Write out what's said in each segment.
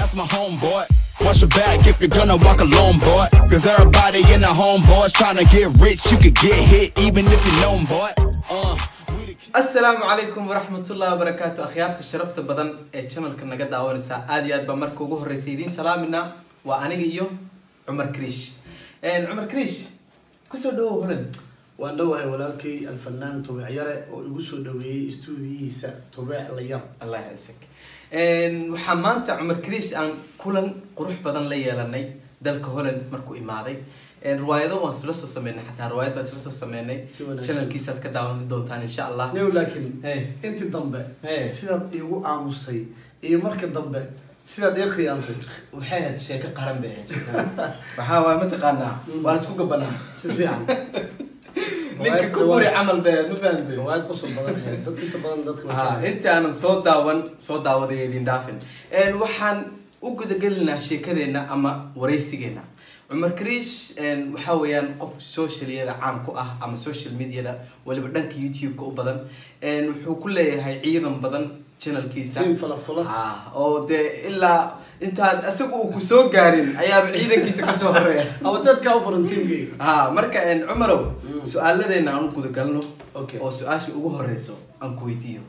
that's my homeboy. Watch your back if you're gonna walk alone, boy. Cause everybody in the homeboys trying to get rich. You could get hit even if you know 'em, boy. السلام عليكم ورحمة الله وبركاته. أخيارت الشرفت بدن الشانل كنا قد دعونا عادي بمركو جوه الرسيدين سلامنا وأنا جيو عمر كريش. عمر كريش كسر دو هلن. وأنا ولكن الفنان طبيعي يرى ويقصد دوي استوديو طبيعي اليوم. الله يعزك. وحمانت عمر كريش أن كلن قروح بدن ليا لني دلك هلن مركو إمادي. رواية ده وانسلسو سمينا حتى رواية بانسلسو سمينا channel كيسات كداون دونتان إن شاء الله. نيو لكن أنت ضمبة سيد يقو عموسي مركز ضمبة سيد يرخي أنت وحيد شيء كقرن به بحاول ما تقنع ولا تسوق بنا شفيعا لينك كبوري عمل به ما فهمت رواية قصة بدن أنت بدن دتك أنت أنا صوت داون يدين دافن وحن وجد قلنا شيء كذا أما وريسينا عمر كريش وحاويان قف سوشيال يدا عام كو أما سوشيال ميديا دا ولا بدنك يوتيوب كو بدن وحو كله هاي عيدا بدن channel كيسا تيم فلق أو ده إلا أنت أسوق وكسوق قارن أيام عيدا كيسا كسوق الريح أو تذكر أوفرن تيم جي مركا عمرو سؤال لدينا أنو كده قالنو أوكي أو سؤال شو أقوه الرئيسو أنكويتيو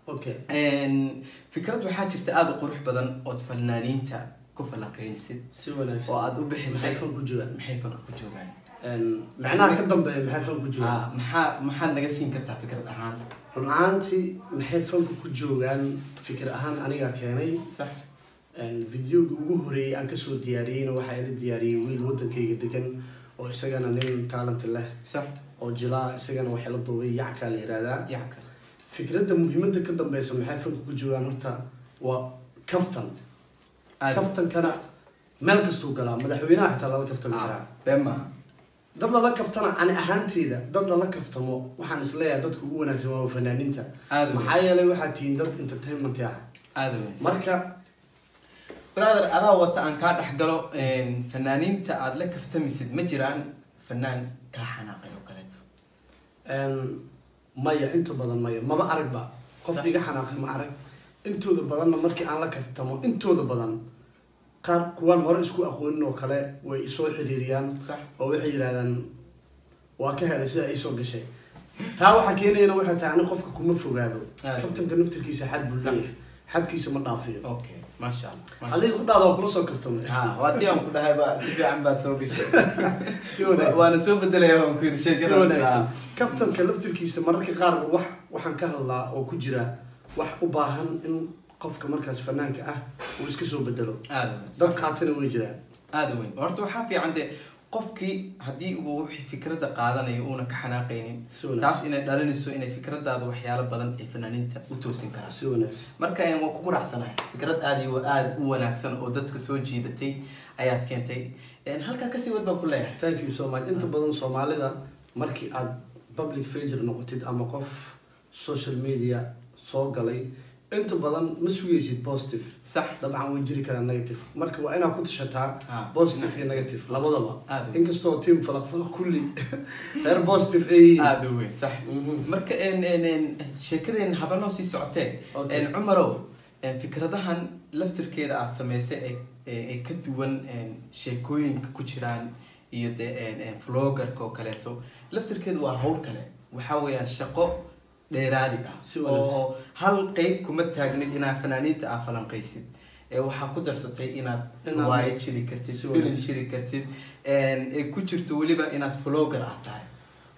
أوكي فكرة وحاجة تأذى قروح بدن أو فنانين تا كفلا قينسد سوى نفس وأدو بحس محيفن كجوان محيفن كجوان معناها كدم محيفن كجوان محل نجسين كتاب فكرة أهان runaaantii maxay fanku ku joogaan fikir ahaan aniga keenay صح فيديو ugu horeeyay aan ka soo diyaariyayna waxa ila diyaariyay wiil wadankayga degan oo isagana nin talent leh صح oo jilaa isagana waxa la duubay yacka la yiraahdaa يعك fikradda muhiimadda ka dambaysa maxay fanku ku joogaan horta waa kaftan kana meel kasta uu galaa madaxweynaha xitaa la kaftan karaa بما dad la kaftana ani ahaanteyda dad la kaftamo waxaan isleeyahay dadku ugu wanaagsan waa fanaaniinta maxaa yeelay waxa tiin dad entertainment ah marka brother ada wata aan ka dhaxgalo fanaaniinta aad la kaftamisid ma jiraan fanaan ka xanaaqay oo kaleeto maya inta badan maya maba aragba qof iga xanaaqay ma arag intooda badanna markii aan la kaftamo intooda badan qaar kuwan hore isku aqoonin oo kale way soo xiriiriyaan oo waxay yiraahdaan waa ka helay sida ay soo gashay taa waxa keenayna waxa tahay qofka kuma fogaado kaftanka naftirkiisa xad buu leeyahay xadkiisa ma dhaafiyo okay ma sha Allah adiga ku dhaado kula soo kaftamay waati aan ku dhahay ba si fiican baad soo gashay si wanaagsan waana soo bedelay oo ku yiri sheekada kaftanka naftirkiisa mararka qaar waxaan ka hadlaa oo ku jira wax u baahan in qofka markaas fanaanka ah uu iska soo bedelo dad qaatana way jiraan aad weyn horta waxa fiican de qofkii hadii uu fikradda qaadanayo una ka xanaaqaynin taas inay dhalinayso inay fikradaada waxyaalo badan ay fanaaniinta u toosin karaan si wanaagsan marka aan ku quracsanahay fikrad aad u wanaagsan oo dadka soo jiidatay ayaad keentay halka ka sii wadba ku leeyahay thank you so much inta badan Soomaalida markii aad public figure noqotid ama qof social media soo galay inta badan ma sugaysid positive صح dabcan way jiri karaan negative marka waa inaad ku tashataa positive iyo negative labadaba inkastoo team falaq kulli heer positive ay aad weyn صح marka sheekadeen habano sii socotee Umaro fikradahan laftirkeeda aad sameysay ee ka duwan sheekooyinka ku jiraan iyo vlogger ko kaleeto laftirkeeda waa hawl kale waxa weeyaan shaqo dheeraadi ah oo hal qayb kuma taagnid inaad fanaaniinta aad falanqaysid waxa ku darsatay inaad waayad shiri kartid film shiri kartid ee ku jirto waliba inaad vlogger ah tahay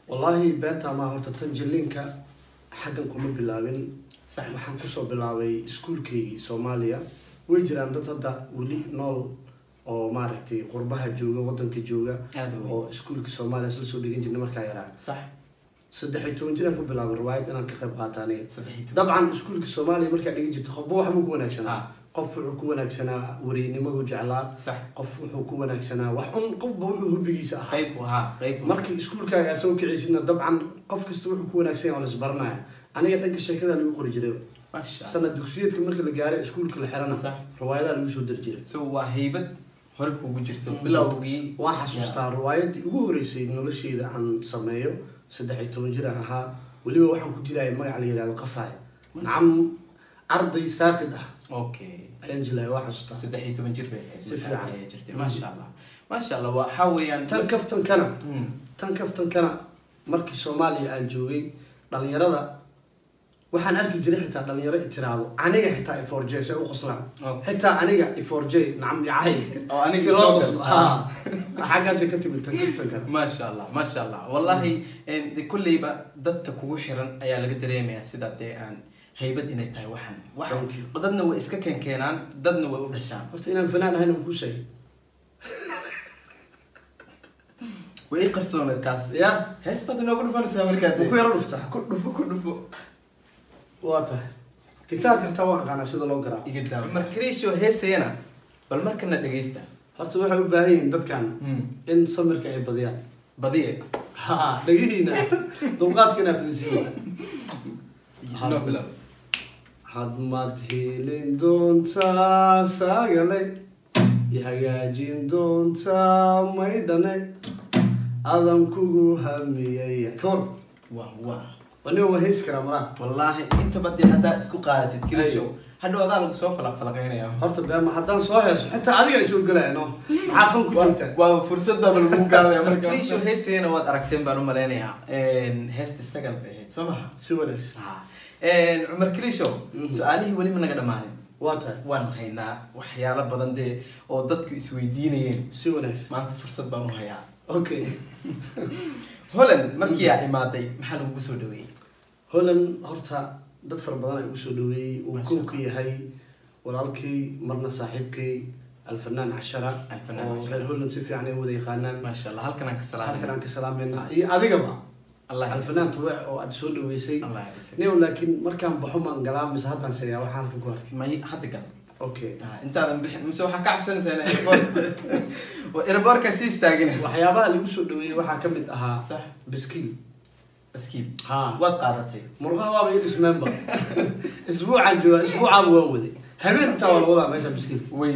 wallahi beenta ma horta tanjilinka xagan kuma bilaabin sax waxaan ku soo bilaabay iskuulkeygii Soomaaliya way jiraan dad hadda wali nool oo maaragtay qurbaha jooga wadanka jooga oo iskuulka Soomaaliya soo soo dhigin jirnay markaa yaraa sax saddex toban ku bilaabay riwaayad inaan ka qayb qaatay dabcan iskuulka Soomaaliya markaa dhigi jirtay qofba wax uu ku wanaagsanaa qof wuxuu ku wanaagsanaa wareynimadu jeclaa qof wuxuu ku wanaagsanaa wax qofba wuxuu hubbigiisa qayb markii iskuulkaaga soo kiciisina dabcan qof kasta wuxuu ku wanaagsan yahay oo la isbarnaa aniga dhanka sheekada lagu qori jiray sanad dugsiyeedka marka la gaaray iskuulka la xirana riwaayadaha lagu soo dirjiray so waa haybad hore kugu jirto bilowgii waan xasuustaa riwaayadii ugu horeysay noloshayda aan sameeyo 13 jir ahaa waliba waxaan ku jiray magac la yiraahdo qasaay nacam arday saaqid ah اوكي انجلا واحد شتا سدحي تمن جربه سفيعة جرتي ما شاء الله ما شاء الله وحاويا تنكفتن كنا markii Soomaaliya aan joogay dhalinyarada waxaan arki jiray xitaa dhalinyaro itiraado aniga xitaa i4J say u qoslaan xitaa aniga i4J nacam yahay oo aniga soo xagaas ka timid tankan ma sha Allah wallahi kulliba dadka kugu xiran ayaa laga dareemayaa sida aan haybad inay tahay waxan dadna way iska keenaan dadna way u dhashaan horta inaan fanaan ahayn ku shay way qarsoon taas ya hees baad inoo gudfanaysaa markaad ku yar dhufta ku dhufo waata kitaabka xitaa waan aqaanaa sida loo garaa igada markriisho heesayna bal markana dhageysta horta waxay u baahan yihiin dadkan in samirka ay badiyaan badiye ha dhagihiina dulqaadkana badisiyo had maad helin doontaa saagalay hagaajin doontaa maydhanay adam kugu hamiyay kor wani waa hees kara mara wallahi inta badii hada isku qaadatid kirisho hadhow adaa lagu soo falaqaynaya horta beema haddaan soo heeso xitaa adiga ay soo galayno maxaa fan ku jirta waa fursad baa lagu gaadaya marka kirisho heesayna waad aragteen baan u maleynayaa heesta sagal bay ahayd soo maha si wanaagsan Umar Kirisho su'aalihii wali ma naga dhamaanin waan haynaa waxyaalo badan oo dadku isweydiinayeen si wanaagsan maanta fursad baan u hayaa okay Holland markii ay imaaday maxaa lagu soo dhaweeyay Holland horta dad far badan ay ugu soo dhaweeyay oo koob yahay walaalkii marna saaxiibkii الفنان عشرة Holland si fiican ay wada yaqaanaan ما شاء الله halkan ka salaameynaa iyo adigaba الله الفنان طوع أو أدسود ويسي نيو لكن مركان بحوم انقلاب مس هذا سيا وحالك كوارك ما هي حتى قال أوكي أنت هذا مسوي حكى عشان سنة وإربار كسيس تاجنا وحيابها اللي وصل دوي وحكمت أها صح بسكيل ها وات قادتي مرغها وابي اسمه مبا أسبوع جوا أسبوع وودي هبين تاول وضع ماشى بسكيل وي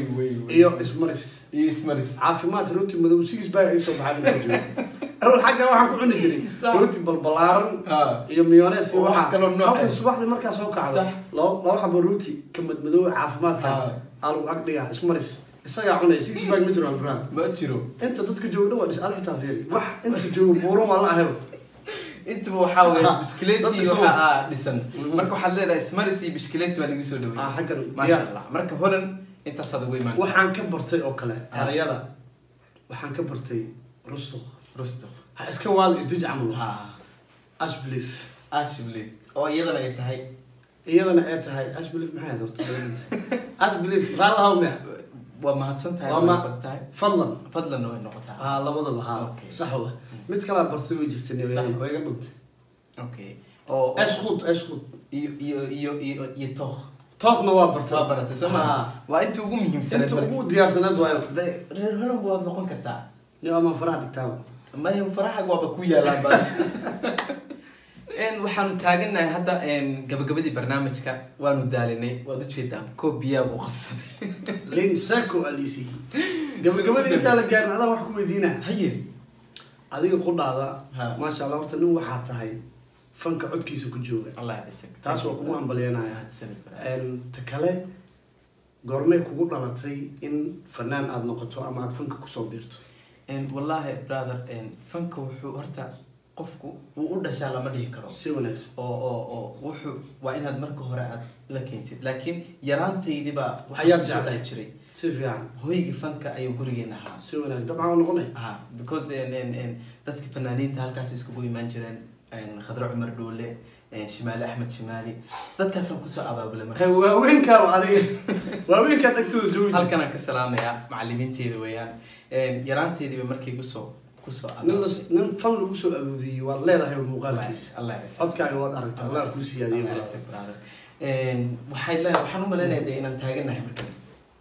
إيو اسمرس عافيمات روتي مدوسيس باي يسوي بحال أول حاجة واحد كل نجري روتي بالبلارن يوم يونس واحد ممكن صباح المركز سوق على لو حب روتي كم مدوي عافيمات قالوا أقضيها اسمرس الساعة عنا سيس باي متر على البراد ما تشرو أنت ضدك جو ده ولا حتى فيري وح أنت جو بورو ولا أهل أنت بحاول بسكليتي وحا لسن مركو حلدا اسمرسي بسكليتي ولا يسوي دوي حاجة ما شاء الله مركو هولن أنت صدقوي ما وحن كبرتي أوكله ترى وحن كبرتي رستو اسكو وال إزدج عمله أشبليف أو يدنا يتهاي أشبليف ما هذا أشبليف رالها وما وما هتصنتها فضلا وين نقطة لا وضع صحوة متكلم برتوي وجبتني وين قلت أوكي أسخط يتوخ توخ نواب برت سما وأنت وقومهم سنة أنت وقود ديار سنة وايو هلا بود نقول كرتا نيو ما فرح دكتور ما هي فرحك وابكويا لابد إن وحنا تاجنا هذا إن قبل برنامجك وانو دالني وادو شيء كوبيا وقصة لين ساكو أليسي قبل أنت لقينا هذا وحكم مدينة هي هذه يقول هذا ما شاء الله ورتنو وحتى هاي فنك عد كيسو كجوع الله يعزك تاسو كمان بلينا إن تكله قرني كقول لنا تي إن فنان عاد نقطة أما عاد فنك كصوبيرتو إن والله برادر إن فنك وحورتا قفكو وقول شاء الله ما ليه كرو سيونس أو وحو وإن هاد مركو هراء لكن يران تيدي با حياة جعلها يشري سيف يعني هو يجي فنك أيو قرينها سيونس طبعا نقولي because إن تذكر فنانين تهالكاس يسكبوا يمانجرن إن خضر عمر دولة شمالي أحمد شمالي تذكر سوكسو أبا بلا مرة وين كانوا عليه وين كان دكتور جوي هل كان كسلام يا معلمين تيدي ويان يران تيدي بمركي قصو نن فن لوسو أبدي والله ده هو مقالكيس الله يسعدك حد كان يوضع ركتة الله كوسي هذه وحنا ملنا ده إن تاجرنا هاي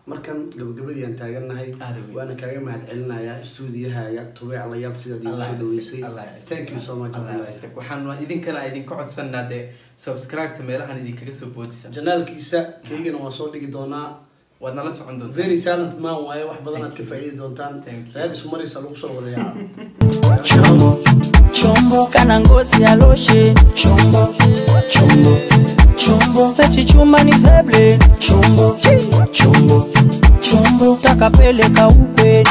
مركن قبل دي أنت تاجرنا هاي وأنا كريم هاد علنا يا استوديو هاي طبيعي على يابتي دي وسلويسي thank you so much الله يسعدك وحنا إذن كنا إذن قعد سنة ده subscribe تميله هن إذن كجسو بودسن جنال كيسة كيجنا وصل لك دونا ودنا لسه عندنا very talent ما هو أي واحد بدنا كفاية دونتان رأيك مري سلوكسو ولا يا chombo kana ngozi ya lotion chombo chombo, eti chuma ni seble, chombo, chombo, chombo, takapeleka ukweli.